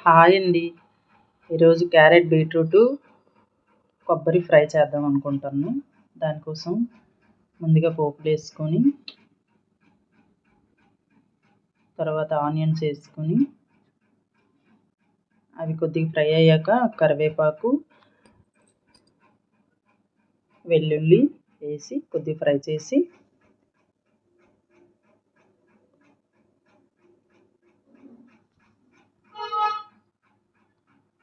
Hi అండి. ఈరోజు carrot beetroot కొబ్బరి ఫ్రై చేద్దాం అనుకుంటున్నాను. దానికోసం ముందుగా పోపులు వేసుకొని తర్వాత ఆనియన్స్ వేసుకొని అవి కొద్దిగా ఫ్రై అయ్యాక కరివేపాకు వెల్లుల్లి వేసి కొద్దిగా ఫ్రై చేసి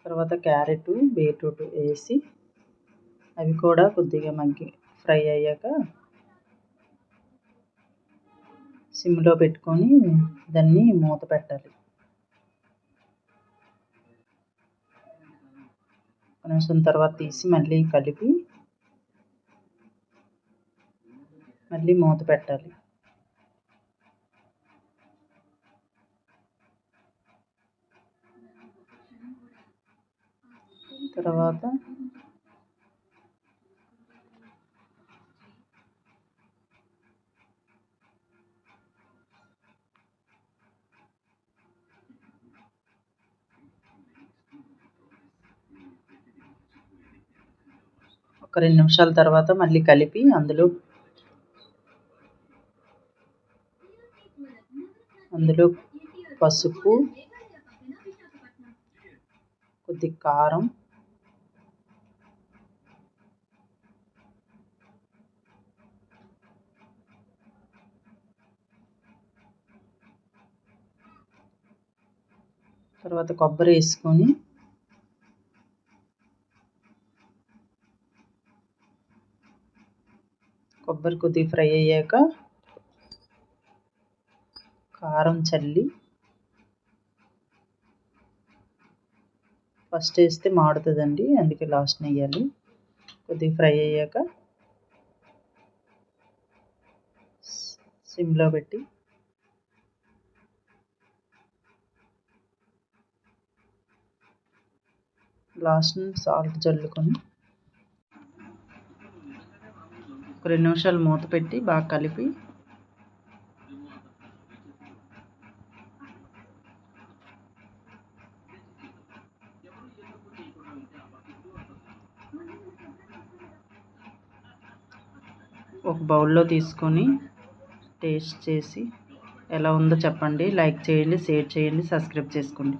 తర్వాత క్యారెట్ బీట్రూట్ వేసి అవి కూడా కొద్దిగా ఫ్రై అయ్యాక సిమ్లో పెట్టుకొని దాన్ని మూత పెట్టాలి. కొంచెం తర్వాత తీసి మళ్ళీ కలిపి మళ్ళీ మూత పెట్టాలి. తర్వాత ఒక 2 నిమిషాల తర్వాత మళ్ళీ కలిపి అందులో పసుపు, కొద్ది కారం, తర్వాత కొబ్బరి వేసుకొని కొబ్బరి కొద్దిగా ఫ్రై అయ్యాక కారం చల్లి, ఫస్ట్ వేస్తే మాడుతుందండి, అందుకే లాస్ట్ని వేయాలి. కొద్దిగా ఫ్రై అయ్యాక సిమ్లో పెట్టి లాస్ట్ని సాల్ట్ చల్లుకొని ఒక 2 నిమిషాలు మూత పెట్టి బాగా కలిపి ఒక బౌల్లో తీసుకొని టేస్ట్ చేసి ఎలా ఉందో చెప్పండి. లైక్ చేయండి, షేర్ చేయండి, సబ్స్క్రైబ్ చేసుకోండి.